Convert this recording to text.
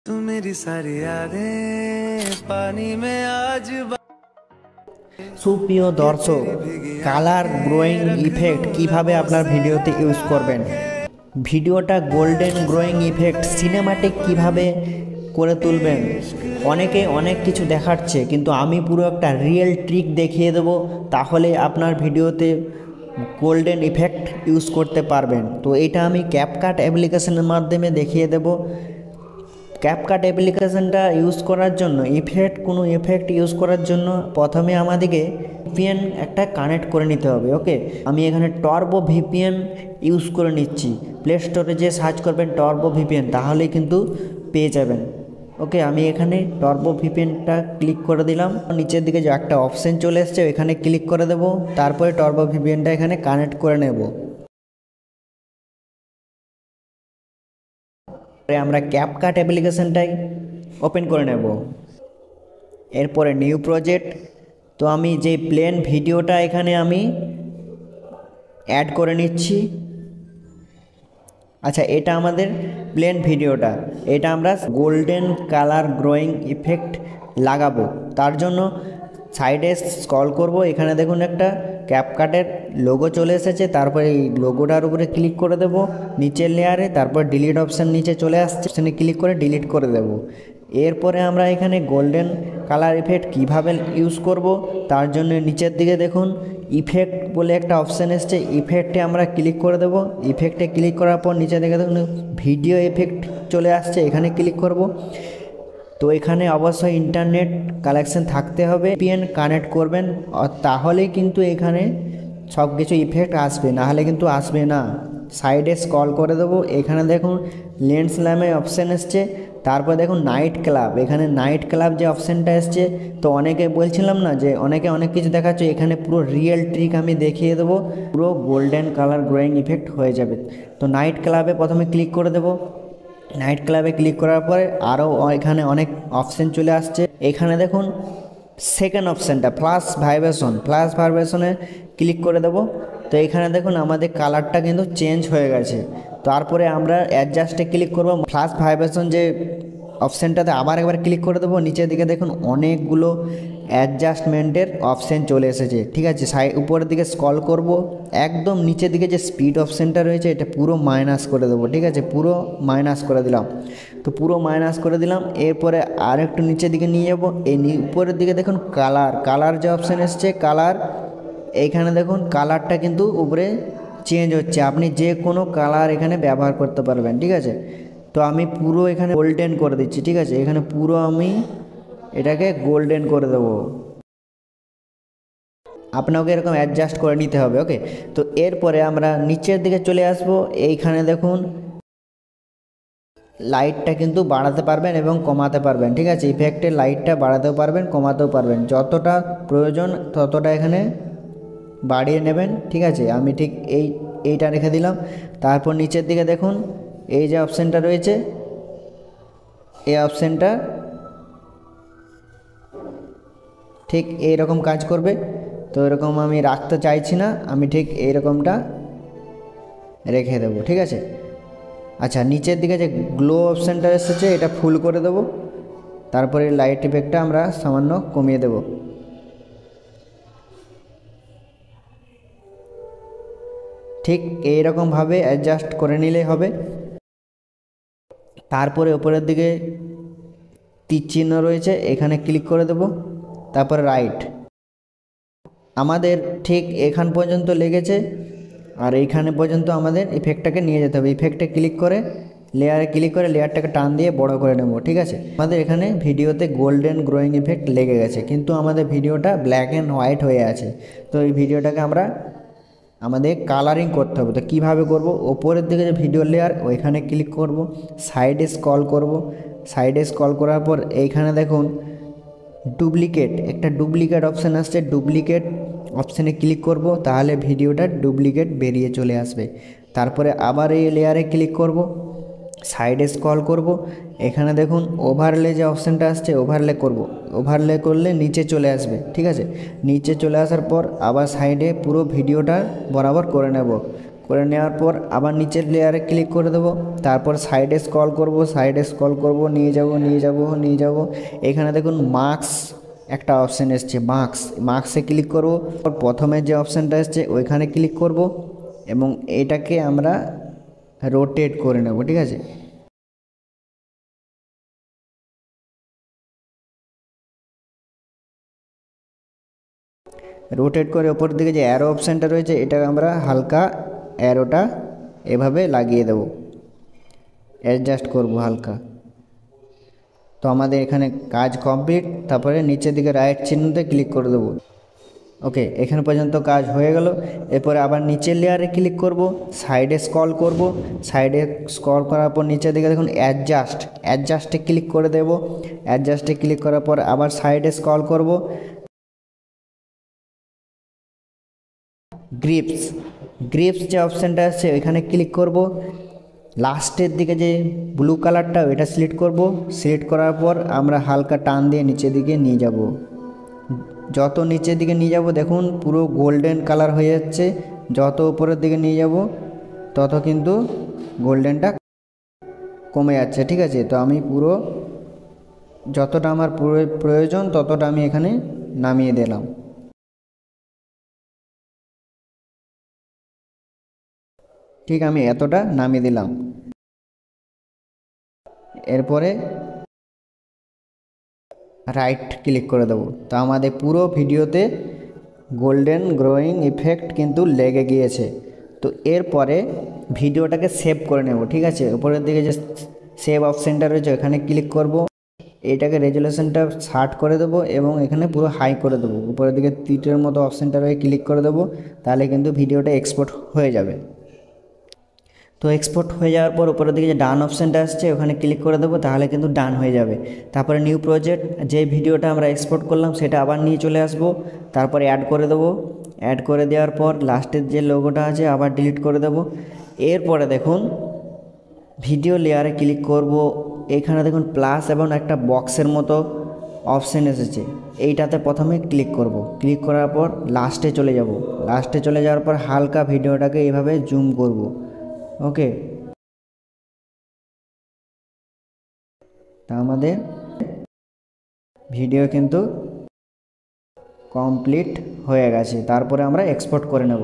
तू मेरी सारी यादें पानी में आज সুপ্রিয় দর্শক, কালার গ্রোয়িং ইফেক্ট কিভাবে আপনার ভিডিওতে ইউজ করবেন, ভিডিওটা গোল্ডেন গ্রোয়িং ইফেক্ট সিনেমাটিক কিভাবে করে তুলবেন। অনেকে অনেক কিছু দেখাচ্ছে, কিন্তু আমি পুরো একটা রিয়েল ট্রিক দেখিয়ে দেব, তাহলে আপনার ভিডিওতে গোল্ডেন ইফেক্ট ইউজ করতে পারবেন। তো এটা আমি ক্যাপকাট অ্যাপ্লিকেশনের মাধ্যমে দেখিয়ে দেব। ক্যাপকাট অ্যাপ্লিকেশনটা ইউজ করার জন্য কোনো ইফেক্ট ইউজ করার জন্য প্রথমে আমাদেরকে ভিপিএন একটা কানেক্ট করে নিতে হবে। ওকে, আমি এখানে টর্বো ভিপিএন ইউজ করে নিচ্ছি। প্লে স্টোরে যে সার্চ করবেন টর্বো ভিপিএন, তাহলেই কিন্তু পেয়ে যাবেন। ওকে, আমি এখানে টর্বো ভিপিএনটা ক্লিক করে দিলাম। নিচের দিকে যে একটা অপশান চলে এসছে, এখানে ক্লিক করে দেব। তারপরে টর্বো ভিপিএনটা এখানে কানেক্ট করে নেব। আমরা ক্যাপকাট অ্যাপ্লিকেশনটাই ওপেন করে নেব। এরপরে নিউ প্রজেক্ট। তো আমি যে প্লেন ভিডিওটা এখানে আমি অ্যাড করে নিচ্ছি। আচ্ছা, এটা আমাদের প্লেন ভিডিওটা, এটা আমরা গোল্ডেন কালার গ্রোয়িং ইফেক্ট লাগাবো। তার জন্য সাইডে স্ক্রল করব, এখানে দেখুন একটা ক্যাপকাটের লোগো চলে এসেছে। তারপরে এই লোগোটার উপরে ক্লিক করে দেব নিচের লেয়ারে। তারপর ডিলিট অপশান নিচে চলে আসছে, সেখানে ক্লিক করে ডিলিট করে দেব। এরপরে আমরা এখানে গোল্ডেন কালার ইফেক্ট কিভাবে ইউজ করব, তার জন্য নিচের দিকে দেখুন ইফেক্ট বলে একটা অপশান এসছে, ইফেক্টে আমরা ক্লিক করে দেব। ইফেক্টে ক্লিক করার পর নিচে দিকে দেখুন ভিডিও ইফেক্ট চলে আসছে, এখানে ক্লিক করব। তো এখানে অবশ্যই ইন্টারনেট কানেকশান থাকতে হবে, ভিপিএন কানেক্ট করবেন, তাহলেই কিন্তু এখানে সব কিছু ইফেক্ট আসবে, নাহলে কিন্তু আসবে না। সাইডে স্ক্রল করে দেবো, এখানে দেখুন লেন্স ল্যাম্পের অপশান এসছে। তারপর দেখুন নাইট ক্লাব, এখানে নাইট ক্লাব যে অপশানটা এসছে। তো অনেকে বলছিলাম না যে অনেকে অনেক কিছু দেখাচ্ছে, এখানে পুরো রিয়েল ট্রিক আমি দেখিয়ে দেবো, পুরো গোল্ডেন কালার গ্রোয়িং ইফেক্ট হয়ে যাবে। তো নাইট ক্লাবে প্রথমে ক্লিক করে দেবো। নাইট ক্লাবে ক্লিক করার পরে আরও এখানে অনেক অপশান চলে আসছে। এখানে দেখুন সেকেন্ড অপশানটা ফ্ল্যাশ ভাইব্রেশনে ক্লিক করে দেব। তো এখানে দেখুন আমাদের কালারটা কিন্তু চেঞ্জ হয়ে গেছে। তারপরে আমরা অ্যাডজাস্টে ক্লিক করব, ফ্ল্যাশ ভাইব্রেশন যে অপশানটাতে আবার একবার ক্লিক করে দেবো। নিচের দিকে দেখুন অনেকগুলো অ্যাডজাস্টমেন্টের অপশান চলে এসেছে। ঠিক আছে, উপরের দিকে স্ক্রল করব, একদম নিচের দিকে যে স্পিড অপশানটা রয়েছে এটা পুরো মাইনাস করে দেবো। ঠিক আছে, পুরো মাইনাস করে দিলাম। তো পুরো মাইনাস করে দিলাম। এরপরে আর একটু নিচের দিকে নিয়ে যাবো। এই উপরের দিকে দেখুন কালার যে অপশান এসছে, কালার, এইখানে দেখুন কালারটা কিন্তু উপরে চেঞ্জ হচ্ছে, আপনি যে কোনো কালার এখানে ব্যবহার করতে পারবেন। ঠিক আছে, তো আমি পুরো এখানে গোল্ডেন করে দিচ্ছি। ঠিক আছে, এখানে পুরো আমি এটাকে গোল্ডেন করে দেবো। আপনাকে এরকম অ্যাডজাস্ট করে নিতে হবে। ওকে, তো এরপরে আমরা নিচের দিকে চলে আসব। এইখানে দেখুন লাইটটা কিন্তু বাড়াতে পারবেন এবং কমাতে পারবেন। ঠিক আছে, ইফেক্টের লাইটটা বাড়াতেও পারবেন, কমাতেও পারবেন, যতটা প্রয়োজন ততটা এখানে বাড়িয়ে নেবেন। ঠিক আছে, আমি ঠিক এইটা রেখে দিলাম। তারপর নিচের দিকে দেখুন এই যে অপশানটা রয়েছে, এই অপশানটা ঠিক এইরকম কাজ করবে। তো এরকম আমি রাখতে চাইছি না, আমি ঠিক এইরকমটা রেখে দেবো। ঠিক আছে, আচ্ছা, নিচের দিকে যে গ্লো অপশানটা এসেছে এটা ফুল করে দেবো। তারপরে লাইট ইফেক্টটা আমরা সামান্য কমিয়ে দেব। ঠিক এইরকমভাবে অ্যাডজাস্ট করে নিলেই হবে। তারপরে উপরের দিকে তীর চিহ্ন রয়েছে, এখানে ক্লিক করে দেব। তারপরে রাইট, আমাদের ঠিক এখান পর্যন্ত লেগেছে, আর এইখানে পর্যন্ত আমাদের ইফেক্টটাকে নিয়ে যেতে হবে। ইফেক্টে ক্লিক করে লেয়ারে ক্লিক করে লেয়ারটাকে টান দিয়ে বড় করে নেব। ঠিক আছে, আমাদের এখানে ভিডিওতে গোল্ডেন গ্রোয়িং ইফেক্ট লেগে গেছে, কিন্তু আমাদের ভিডিওটা ব্ল্যাক অ্যান্ড হোয়াইট হয়ে আছে। তো এই ভিডিওটাকে আমাদের কালারিং করতে হবে। তো কীভাবে করব, ওপরের দিকে যে ভিডিও লেয়ার ওইখানে ক্লিক করব, সাইডে স্ক্রল করব। সাইডে স্ক্রল করার পর এইখানে দেখুন একটা ডুপ্লিকেট অপশান আসছে, ডুপ্লিকেট অপশানে ক্লিক করব, তাহলে ভিডিওটা ডুপ্লিকেট বেরিয়ে চলে আসবে। তারপরে আবার এই লেয়ারে ক্লিক করব, সাইডে স্ক্রল করব, এখানে দেখুন ওভারলে যে অপশানটা আসছে ওভারলে করব। ওভারলে করলে নিচে চলে আসবে। ঠিক আছে, নিচে চলে আসার পর আবার সাইডে পুরো ভিডিওটা বরাবর করে নেব। করে নেওয়ার পর আবার নিচের লেয়ারে ক্লিক করে দেবো। তারপর সাইডে স্ক্রল করব, নিয়ে যাব। এখানে দেখুন মার্কস একটা অপশান এসছে, মার্কসে ক্লিক করব। প্রথমে যে অপশানটা এসছে ওইখানে ক্লিক করব এবং এটাকে আমরা রোটেট করে নেব, ঠিক আছে। রোটেট করে ওপর দিকে যে অ্যারো অপশানটা রয়েছে এটা আমরা হালকা অ্যারোটা এভাবে লাগিয়ে দেব, অ্যাডজাস্ট করব হালকা। তো আমাদের এখানে কাজ কমপ্লিট। তারপরে নিচের দিকে রাইট চিহ্নতে ক্লিক করে দেবো। ওকে, এখানে পর্যন্ত কাজ হয়ে গেল। এরপরে আবার নিচের লেয়ারে ক্লিক করব, সাইডে স্ক্রল করার পর নিচের দিকে দেখুন অ্যাডজাস্টে ক্লিক করে দেব। অ্যাডজাস্টে ক্লিক করার পর আবার সাইডে স্ক্রল করব, গ্রিপস যে অপশানটা আছে ওইখানে ক্লিক করব। লাস্টের দিকে যে ব্লু কালারটা ওইটা সিলেক্ট করব। সিলেক্ট করার পর আমরা হালকা টান দিয়ে নিচের দিকে নিয়ে যাব। যত নিচের দিকে নিয়ে যাব দেখুন পুরো গোল্ডেন কালার হয়ে যাচ্ছে। যত উপরের দিকে নিয়ে যাব তত কিন্তু গোল্ডেনটা কমে যাচ্ছে, ঠিক আছে। তো আমি পুরো যতটা আমার প্রয়োজন ততটা আমি এখানে নামিয়ে দিলাম। ঠিক আমি এতটা নামিয়ে দিলাম। এরপরে রাইট ক্লিক করে দেবো। তো আমাদের পুরো ভিডিওতে গোল্ডেন গ্রোয়িং ইফেক্ট কিন্তু লেগে গিয়েছে। তো এরপরে ভিডিওটাকে সেভ করে নেব, ঠিক আছে। উপরের দিকে যে সেভ অপশানটা রয়েছে ওখানে ক্লিক করব। এটাকে রেজুলেশনটা 60 করে দেবো এবং এখানে পুরো হাই করে দেবো। উপরের দিকে তীরের মতো অপশানটা রয়ে ক্লিক করে দেবো, তাহলে কিন্তু ভিডিওটা এক্সপোর্ট হয়ে যাবে। তো এক্সপোর্ট হয়ে যাওয়ার পর উপরের দিকে যে ডান অপশানটা আসছে ওখানে ক্লিক করে দেবো, তাহলে কিন্তু ডান হয়ে যাবে। তারপরে নিউ প্রজেক্ট, যে ভিডিওটা আমরা এক্সপোর্ট করলাম সেটা আবার নিয়ে চলে আসব। তারপরে অ্যাড করে দেবো। অ্যাড করে দেওয়ার পর লাস্টের যে লোগোটা আছে আবার ডিলিট করে দেবো। এরপরে দেখুন ভিডিও লেয়ারে ক্লিক করব। এখানে দেখুন প্লাস এবং একটা বক্সের মতো অপশান এসেছে, এইটাতে প্রথমে ক্লিক করব। ক্লিক করার পর লাস্টে চলে যাব। লাস্টে চলে যাওয়ার পর হালকা ভিডিওটাকে এইভাবে জুম করব। ওকে, তা আমাদের ভিডিও কিন্তু কমপ্লিট হয়ে গেছে। তারপরে আমরা এক্সপোর্ট করে নেব।